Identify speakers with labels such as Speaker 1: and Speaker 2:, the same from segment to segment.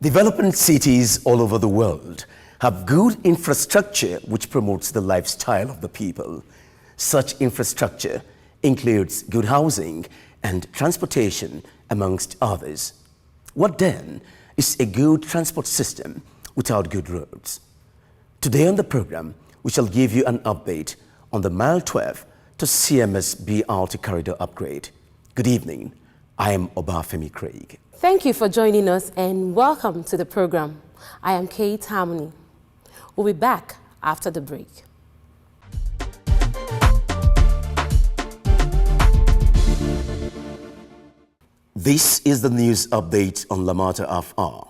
Speaker 1: Developing cities all over the world have good infrastructure which promotes the lifestyle of the people. Such infrastructure includes good housing and transportation, amongst others. What then is a good transport system without good roads? Today on the program, we shall give you an update on the Mile 12 to CMS BRT corridor upgrade. Good evening. I am Obafemi Craig.
Speaker 2: Thank you for joining us and welcome to the program. I am Kate Harmony. We'll be back after the break.
Speaker 1: This is the news update on Lamata FR.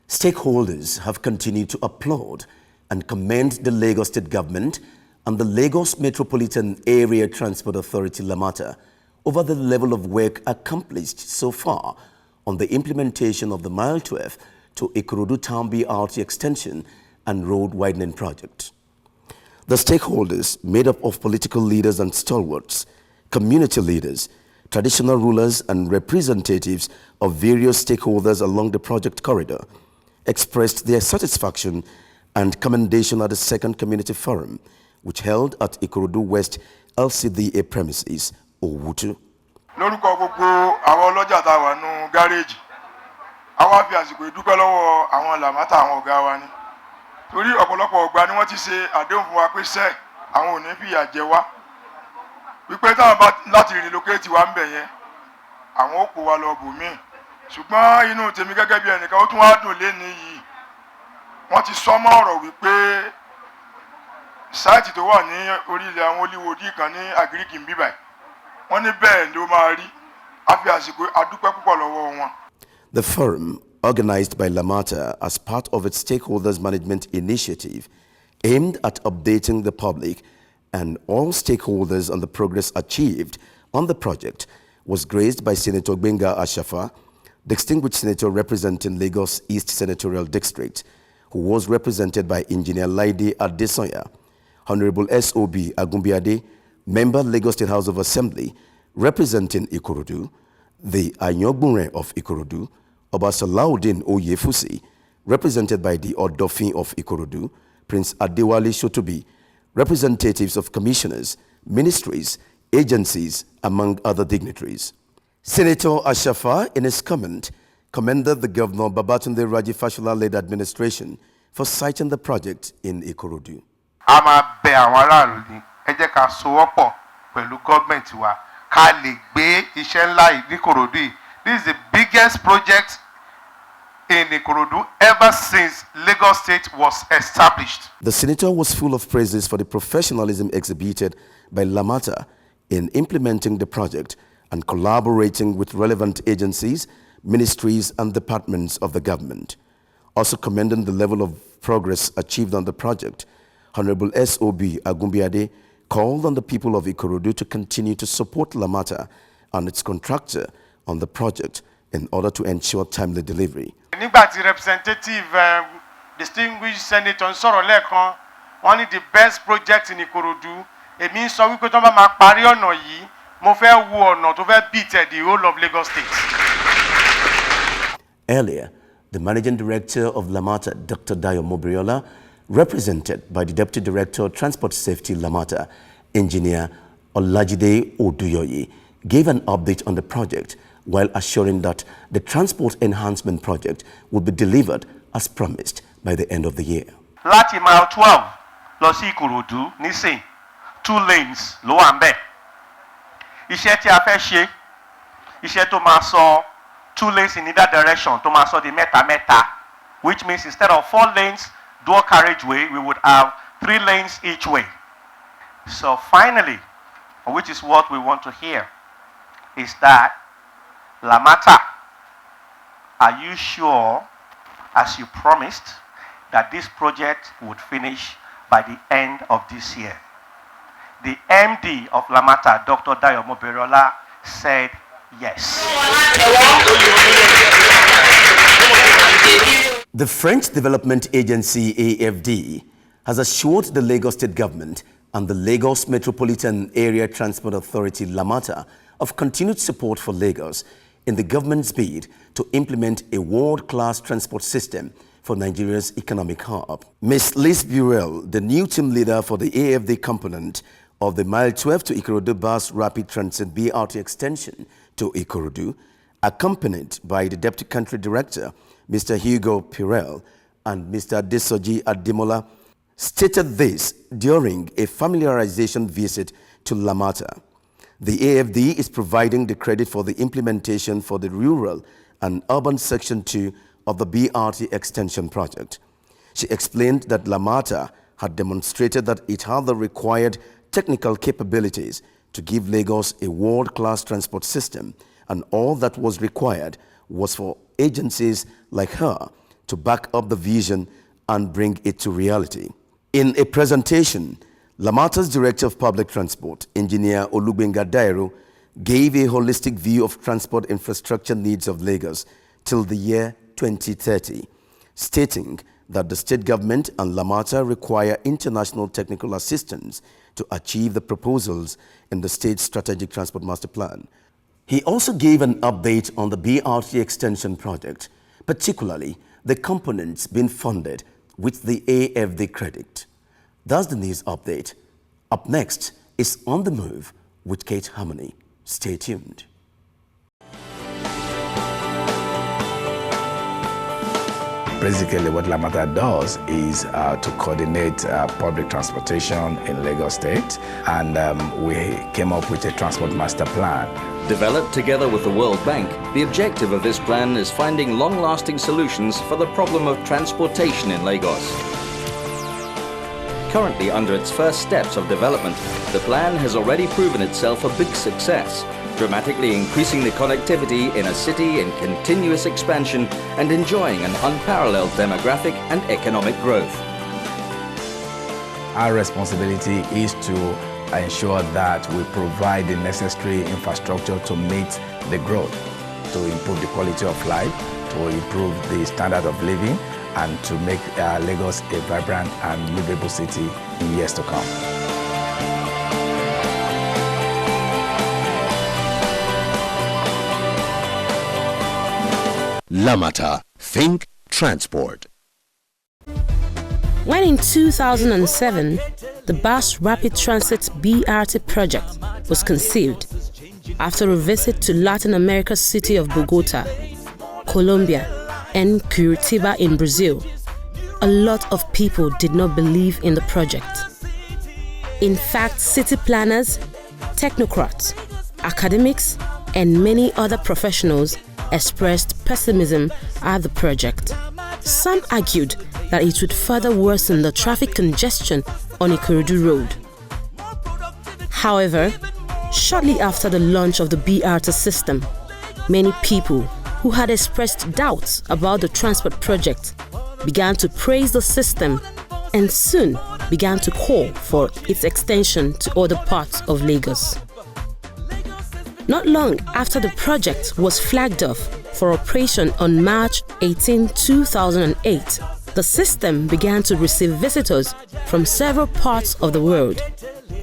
Speaker 1: Stakeholders have continued to applaud and commend the Lagos State Government and the Lagos Metropolitan Area Transport Authority Lamata over the level of work accomplished so far on the implementation of the Mile 12 to Ikorodu Town BRT extension and road widening project. The stakeholders, made up of political leaders and stalwarts, community leaders, traditional rulers and representatives of various stakeholders along the project corridor, expressed their satisfaction and commendation at the second community forum, which held at Ikorodu West LCDA premises, Owutu.
Speaker 3: Lórúkọ gbogbo àwọn ọlọ́jà tá wà nú gáréèjì àwa fi àsìkò ìdúpẹ́ lọ́wọ́ àwọn Lamata àwọn ọ̀gá wa ni torí ọ̀pọ̀lọpọ̀ ọgbà ni wọ́n ti ṣe àdéhùn fún wa pé ṣẹ́ àwọn ò ní fìyà jẹ wá wípé táwọn bá láti relocate wa ń bẹ̀ yẹn àwọn ó kó wa lọ bòmíì ṣùgbọ́n inú tèmi gẹ́gẹ́ bí ẹnìkan ó tún wá dùn léni yìí wọ́n ti sọ mọ́ ọ̀rọ̀ wípé sáìtì tó wà ní orí ilẹ̀ àwọn olíwòdì kan ní àgíríkì ń bíbáyìí.
Speaker 1: The forum, organized by Lamata as part of its stakeholders management initiative, aimed at updating the public and all stakeholders on the progress achieved on the project, was graced by Senator Gbenga Ashafa, distinguished senator representing Lagos East Senatorial District, who was represented by Engineer Laide Adesoya, Honorable S.O.B. Agumbiade, Member Lagos State House of Assembly, representing Ikorodu, the Anyogbunre of Ikorodu, Obasalaudin Oyefusi, represented by the Odofin of Ikorodu, Prince Adewale Shotobi, representatives of commissioners, ministries, agencies, among other dignitaries. Senator Ashafa, in his comment, commended the Governor Babatunde Raji Fashola-led administration for citing the project in Ikorodu.
Speaker 4: Ẹ jẹ́ ká sowọ́pọ̀ pẹ̀lú gọ́ọ̀mẹ̀ntì wa ká lè gbé iṣẹ́ ńlá Ìkòròdú. This is the biggest project in Ikorodu ever since Lagos State was established.
Speaker 1: The senator was full of praises for the professionalism exhibited by Lamata in implementing the project and collaborating with relevant agencies, ministries and departments of the government. Also commending the level of progress achieved on the project, Honorable S.O.B. Agumbiade called on the people of Ikorodu to continue to support Lamata and its contractor on the project in order to ensure timely delivery.
Speaker 5: Nígbàtí representative distinguished senator sọ̀rọ̀ lẹ́ẹ̀kan wọ́n ní the best project in Ikorodu èmi sọ wípé tó bá máa parí ọ̀nà yìí mo fẹ́ wo ọ̀nà tó fẹ́ beat the whole of Lagos State.
Speaker 1: Earlier, the managing director of Lamata, Dr. Dayo Mobriola, represented by the Deputy Director of Transport Safety Lamata, Engineer Olajide Oduyoyi, gave an update on the project while assuring that the transport enhancement project would be delivered as promised by the end of the year.
Speaker 5: Láti Mile 12 lọ sí Ikorodu nísìn 2 lanes ló wà ńbẹ̀. Iṣẹ́ tí a fẹ́ ṣe iṣẹ́ tó máa sọ 2 lanes in either direction tó máa sọ di mẹ́ta, which means instead of 4 lanes dual carriageway, we would have 3 lanes each way. So finally, which is what we want to hear, is that Lamata, are you sure, as you promised, that this project would finish by the end of this year? The MD of Lamata, Dr. Dayo Mobriola, said yes.
Speaker 1: The French Development Agency, AFD, has assured the Lagos State Government and the Lagos Metropolitan Area Transport Authority, Lamata, of continued support for Lagos in the government's bid to implement a world-class transport system for Nigeria's economic hub. Ms. Liz Burrell, the new team leader for the AFD component of the Mile 12 to Ikorodu Bus Rapid Transit BRT extension to Ikorodu, accompanied by the Deputy Country Director, Mr. Hugo Pirel, and Mr. Desoji Ademola, stated this during a familiarization visit to Lamata. The AFD is providing the credit for the implementation for the rural and urban section 2 of the BRT extension project. She explained that Lamata had demonstrated that it had the required technical capabilities to give Lagos a world-class transport system, and all that was required was for agencies like her to back up the vision and bring it to reality. In a presentation, Lamata's Director of Public Transport, Engineer Olugbenga Dairo, gave a holistic view of transport infrastructure needs of Lagos till the year 2030, stating that the state government and Lamata require international technical assistance to achieve the proposals in the state's strategic transport master plan. He also gave an update on the BRT extension project, particularly the components being funded with the AFD credit. That's the news update. Up next is On the Move with Kate Harmony. Stay tuned.
Speaker 6: Basically, what Lamata does is to coordinate public transportation in Lagos State, and we came up with a transport master plan.
Speaker 7: Developed together with the World Bank, the objective of this plan is finding long-lasting solutions for the problem of transportation in Lagos. Currently under its first steps of development, the plan has already proven itself a big success, dramatically increasing the connectivity in a city in continuous expansion and enjoying an unparalleled demographic and economic growth.
Speaker 6: Our responsibility is to ensure that we provide the necessary infrastructure to meet the growth, to improve the quality of life, to improve the standard of living, and to make Lagos a vibrant and livable city in years to come.
Speaker 8: Lamata, think transport.
Speaker 2: When in 2007, the Bus Rapid Transit BRT project was conceived after a visit to Latin America's city of Bogota, Colombia, and Curitiba in Brazil, a lot of people did not believe in the project. In fact, city planners, technocrats, academics, and many other professionals expressed pessimism at the project. Some argued that it would further worsen the traffic congestion on Ikorodu Road. However, shortly after the launch of the BRT system, many people who had expressed doubts about the transport project began to praise the system and soon began to call for its extension to other parts of Lagos. Not long after the project was flagged off for operation on March 18, 2008, the system began to receive visitors from several parts of the world.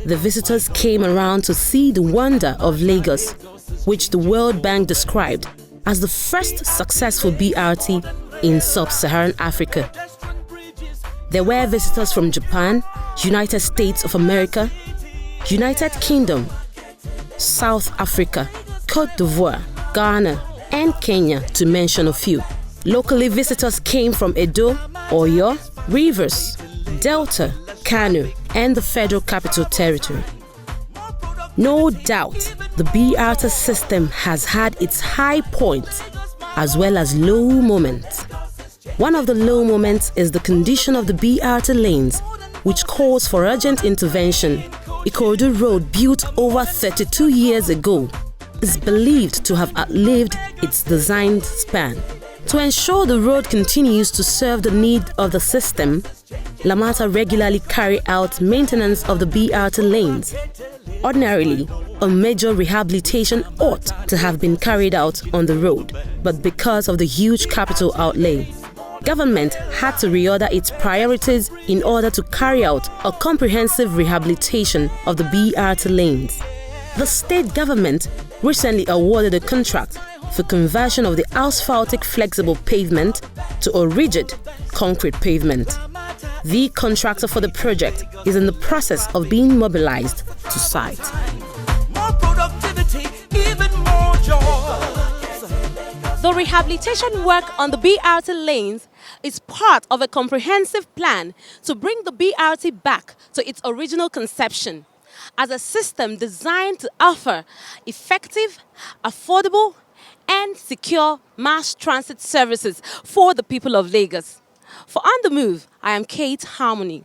Speaker 2: The visitors came around to see the wonder of Lagos, which the World Bank described as the first successful BRT in sub-Saharan Africa. There were visitors from Japan, United States of America, United Kingdom, South Africa, Côte d'Ivoire, Ghana, and Kenya, to mention a few. Locally, visitors came from Edo, Oyo, Rivers, Delta, Kano, and the Federal Capital Territory. No doubt, the BRT system has had its high points as well as low moments. One of the low moments is the condition of the BRT lanes, which calls for urgent intervention. Ikorodu Road, built over 32 years ago, is believed to have outlived its designed span. To ensure the road continues to serve the need of the system, Lamata regularly carry out maintenance of the BRT lanes. Ordinarily, a major rehabilitation ought to have been carried out on the road, but because of the huge capital outlay, government had to reorder its priorities in order to carry out a comprehensive rehabilitation of the BRT lanes. The state government recently awarded a contract for conversion of the asphaltic flexible pavement to a rigid concrete pavement. The contractor for the project is in the process of being mobilized to site.
Speaker 9: More productivity, even more joy.
Speaker 10: The rehabilitation work on the BRT lanes is part of a comprehensive plan to bring the BRT back to its original conception as a system designed to offer effective, affordable, and secure mass transit services for the people of Lagos. For On the Move, I am Kate Harmony.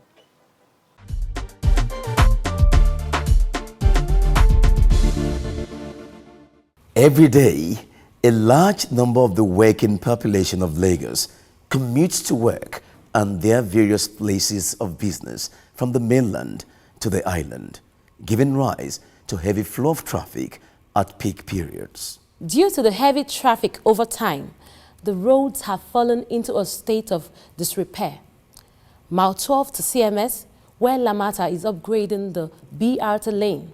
Speaker 1: Every day, a large number of the working population of Lagos commutes to work and their various places of business from the mainland to the island, giving rise to heavy flow of traffic at peak periods.
Speaker 2: Due to the heavy traffic over time, the roads have fallen into a state of disrepair. Mile 12 to CMS, where Lamata is upgrading the BRT lane,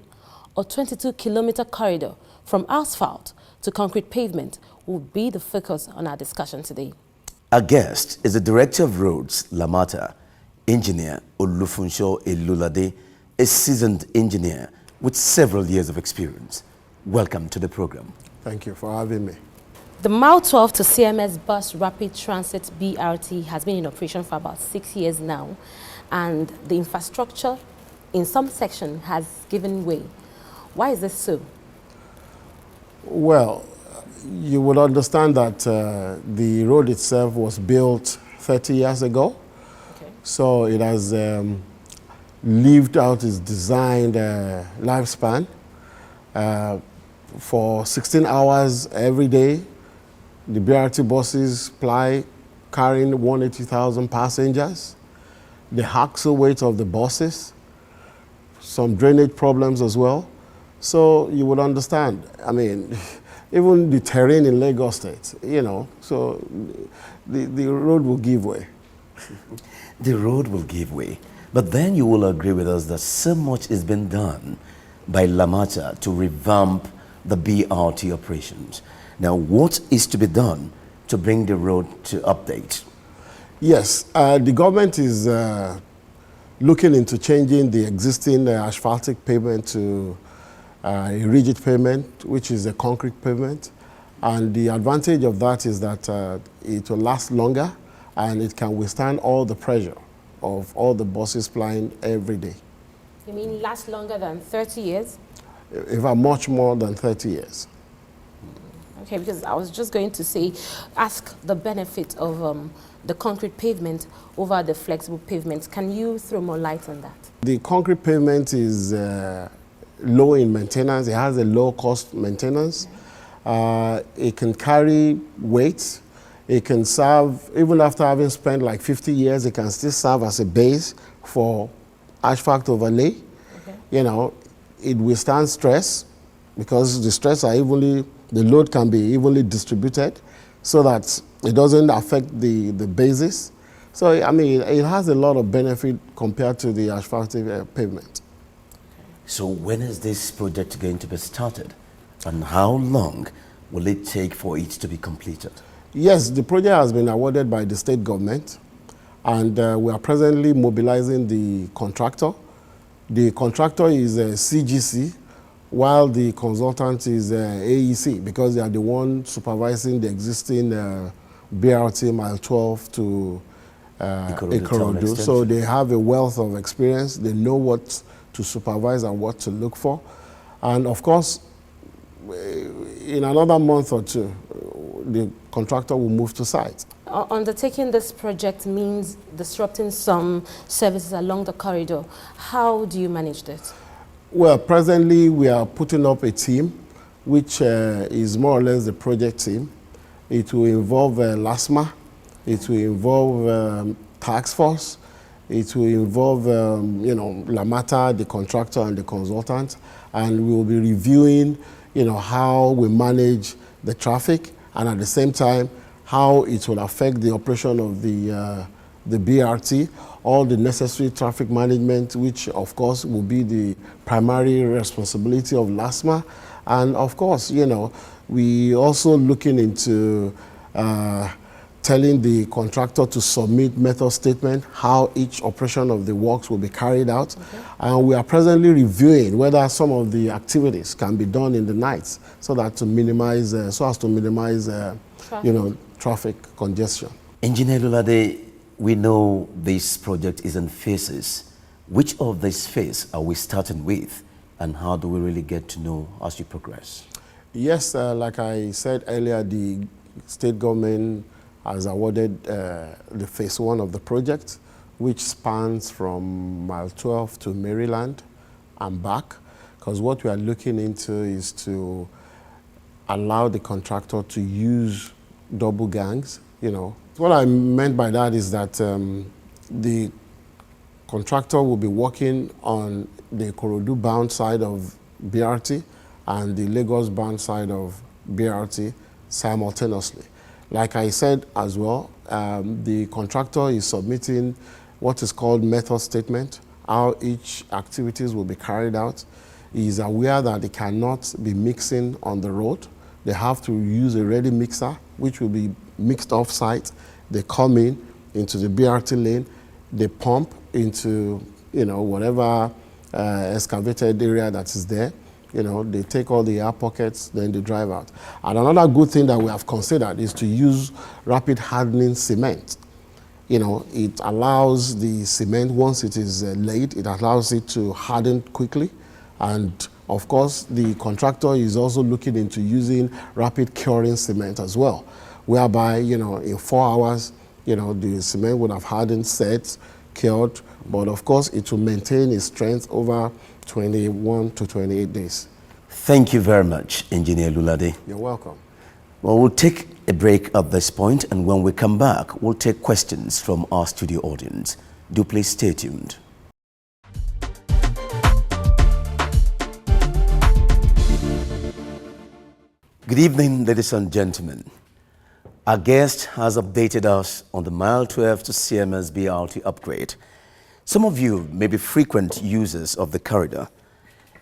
Speaker 2: a 22-kilometer corridor from asphalt to concrete pavement, will be the focus on our discussion today.
Speaker 1: Our guest is the Director of Roads, Lamata, Engineer Olufunsho Elulade, a seasoned engineer with several years of experience. Welcome to the program.
Speaker 11: Thank you for having me.
Speaker 2: The Mile 12 to CMS Bus Rapid Transit BRT has been in operation for about 6 years now, and the infrastructure in some section has given way. Why is this so?
Speaker 11: Well, you will understand that the road itself was built 30 years ago. Okay. So it has lived out its designed lifespan. For 16 hours every day, the BRT buses ply carrying 180,000 passengers. The axle weight of the buses, some drainage problems as well. So you would understand, I mean, even the terrain in Lagos State, you know, so the road will give way.
Speaker 1: The road will give way. But then you will agree with us that so much has been done by Lamata to revamp the BRT operations. Now, what is to be done to bring the road to update?
Speaker 11: Yes, the government is looking into changing the existing asphaltic pavement to a rigid pavement, which is a concrete pavement. And the advantage of that is that it will last longer and it can withstand all the pressure of all the buses plying every day.
Speaker 2: You mean last longer than 30 years?
Speaker 11: In fact, much more than 30 years.
Speaker 2: Okay, because I was just going to say, ask the benefit of the concrete pavement over the flexible pavements. Can you throw more light on that?
Speaker 11: The concrete pavement is low in maintenance. It has a low cost maintenance. It can carry weight. It can serve, even after having spent like 50 years, it can still serve as a base for asphalt overlay. Okay. You know, it withstands stress because the stress are evenly, the load can be evenly distributed so that it doesn't affect the basis. So, I mean, it has a lot of benefit compared to the asphaltic pavement.
Speaker 1: So when is this project going to be started? And how long will it take for it to be completed?
Speaker 11: Yes, the project has been awarded by the state government, and we are presently mobilizing the contractor. The contractor is CGC, while the consultant is AEC, because they are the one supervising the existing BRT Mile 12 to Ikorodu. So they have a wealth of experience. They know what to supervise and what to look for. And of course, in another month or two, the contractor will move to site.
Speaker 2: Undertaking this project means disrupting some services along the corridor. How do you manage this?
Speaker 11: Well, presently we are putting up a team, which is more or less the project team. It will involve LASMA, it will involve task force, it will involve you know, Lamata, the contractor and the consultant, and we will be reviewing, you know, how we manage the traffic and at the same time how it will affect the operation of the BRT, all the necessary traffic management, which of course will be the primary responsibility of LASMA, And of course, we also looking into telling the contractor to submit method statement, how each operation of the works will be carried out. Okay. And we are presently reviewing whether some of the activities can be done in the nights so as to minimize traffic congestion.
Speaker 1: Engineer Lulade, we know this project is in phases. Which of these phases are we starting with, and how do we really get to know as you progress?
Speaker 11: Yes, like I said earlier, the state government has awarded the phase 1 of the project, which spans from mile 12 to Maryland and back, because what we are looking into is to allow the contractor to use double gangs. What I meant by that is that the contractor will be working on the Ikorodu bound side of BRT and the Lagos bound side of BRT simultaneously. Like I said as well, the contractor is submitting what is called method statement, how each activities will be carried out. He is aware that they cannot be mixing on the road. They have to use a ready mixer, which will be mixed off-site. They come into the BRT lane, they pump into whatever excavated area that is there. They take all the air pockets, then they drive out. And another good thing that we have considered is to use rapid hardening cement. It allows the cement, once it is laid, it allows it to harden quickly. And of course, the contractor is also looking into using rapid curing cement as well, whereby, in 4 hours, the cement would have hardened, set, cured, but of course, it will maintain its strength over 21 to 28 days.
Speaker 1: Thank you very much, Engineer Lulade.
Speaker 11: You're welcome.
Speaker 1: Well, we'll take a break at this point, and when we come back, we'll take questions from our studio audience. Do please stay tuned. Good evening, ladies and gentlemen. Our guest has updated us on the Mile 12 to CMS BRT upgrade. Some of you may be frequent users of the corridor,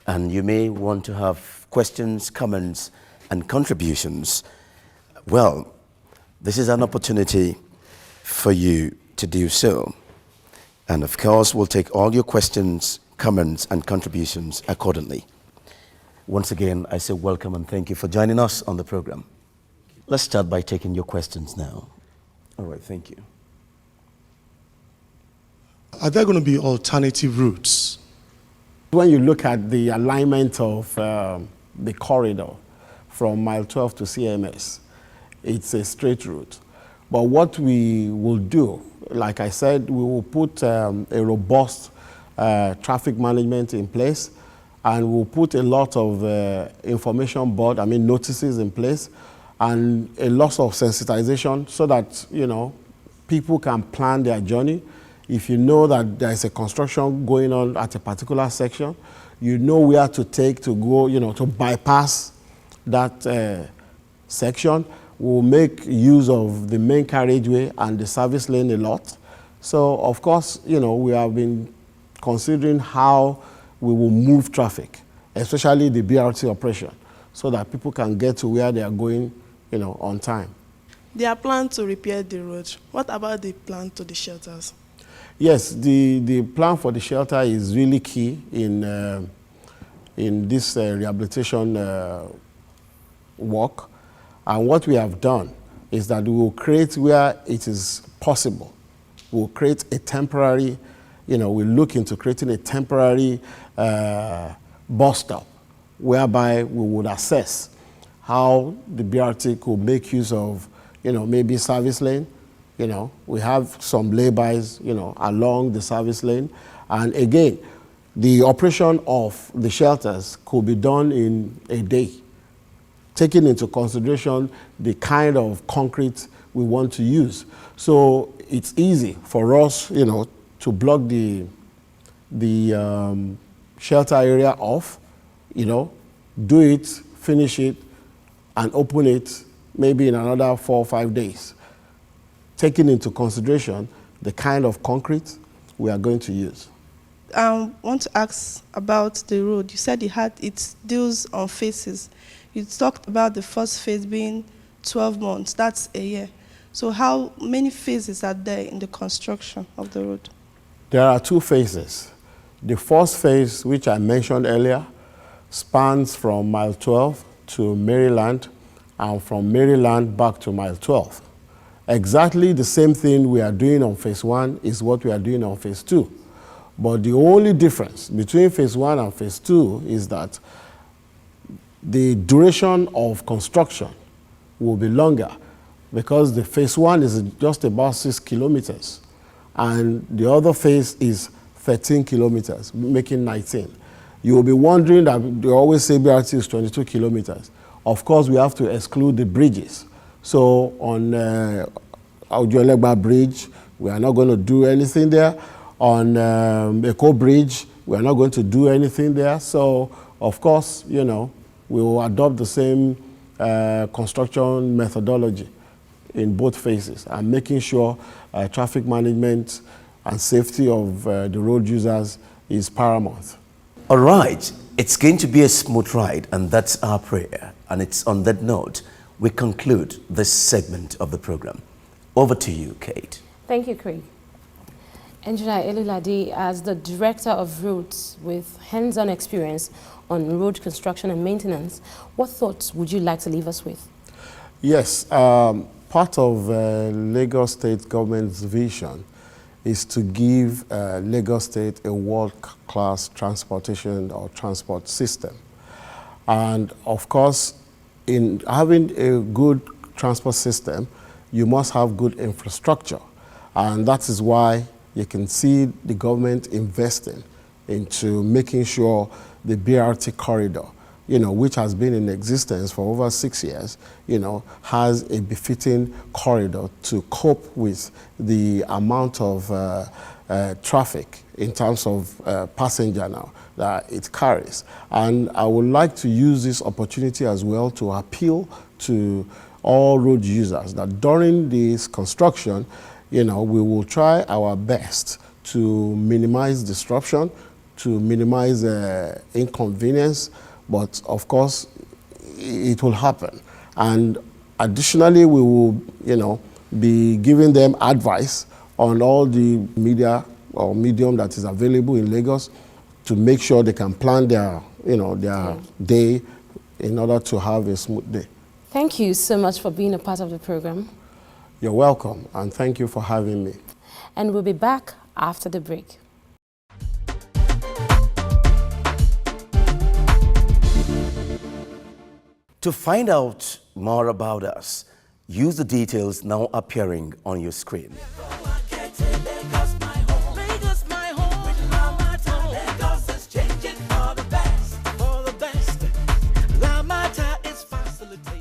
Speaker 1: and you may want to have questions, comments, and contributions. Well, this is an opportunity for you to do so. And of course, we'll take all your questions, comments, and contributions accordingly. Once again, I say welcome and thank you for joining us on the program. Let's start by taking your questions now. All right, thank you.
Speaker 12: Are there going to be alternative routes?
Speaker 11: When you look at the alignment of the corridor from mile 12 to CMS, it's a straight route. But what we will do, like I said, we will put a robust traffic management in place, and we'll put a lot of information board, notices in place, and a lot of sensitization so that, people can plan their journey. If you know that there is a construction going on at a particular section, you know where to take to go, to bypass that section. We'll make use of the main carriageway and the service lane a lot. So, of course, we have been considering how we will move traffic, especially the BRT operation, so that people can get to where they are going, on time.
Speaker 13: They are planned to repair the road. What about the plan to the shelters?
Speaker 11: Yes, the plan for the shelter is really key in this rehabilitation work. And what we have done is that we will create, where it is possible, we'll create a temporary, we look into creating a temporary bus stop, whereby we would assess how the BRT could make use of, maybe service lane. We have some laybys, along the service lane. And again, the operation of the shelters could be done in a day, taking into consideration the kind of concrete we want to use. So it's easy for us, to block the shelter area off, do it, finish it, and open it maybe in another 4 or 5 days, taking into consideration the kind of concrete we are going to use.
Speaker 13: I want to ask about the road. You said it deals on phases. You talked about the first phase being 12 months. That's a year. So how many phases are there in the construction of the road?
Speaker 11: There are 2 phases. The first phase, which I mentioned earlier, spans from mile 12 to Maryland and from Maryland back to mile 12. Exactly the same thing we are doing on phase 1 is what we are doing on phase 2. But the only difference between phase 1 and phase 2 is that the duration of construction will be longer because the phase 1 is just about 6 kilometers and the other phase is 13 kilometers, making 19. You will be wondering that they always say BRT is 22 kilometers. Of course, we have to exclude the bridges. So on Audiolegba Bridge, we are not going to do anything there. On Eco Bridge, we are not going to do anything there. So, of course, we will adopt the same construction methodology in both phases and making sure traffic management and safety of the road users is paramount.
Speaker 1: All right, it's going to be a smooth ride, and that's our prayer. And it's on that note we conclude this segment of the program. Over to you, Kate.
Speaker 2: Thank you, Craig. Engineer Elilade, as the Director of Roads with hands-on experience on road construction and maintenance, what thoughts would you like to leave us with?
Speaker 11: Yes, part of Lagos State government's vision is to give Lagos State a world-class transportation or transport system. And of course, in having a good transport system, you must have good infrastructure. And that is why you can see the government investing into making sure the BRT corridor, which has been in existence for over 6 years, has a befitting corridor to cope with the amount of traffic in terms of passenger now that it carries. And I would like to use this opportunity as well to appeal to all road users that during this construction, we will try our best to minimize disruption, to minimize inconvenience, but of course, it will happen. And additionally, we will, be giving them advice on all the media or medium that is available in Lagos to make sure they can plan their, their day in order to have a smooth day.
Speaker 2: Thank you so much for being a part of the program.
Speaker 11: You're welcome, and thank you for having me.
Speaker 2: And we'll be back after the break.
Speaker 1: To find out more about us, use the details now appearing on your screen.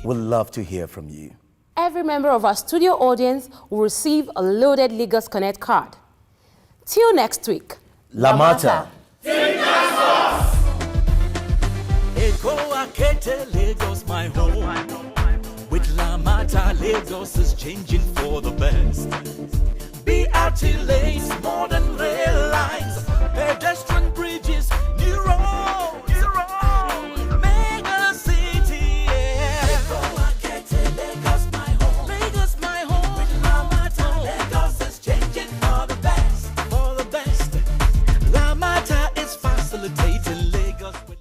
Speaker 1: We'd love to hear from you.
Speaker 2: Every member of our studio audience will receive a loaded Lagos Connect card. Till next week.
Speaker 1: Lamata.
Speaker 9: Lagos, my home. With Lamata, Lagos is changing for the best. BRT lanes, modern rail lines, pedestrian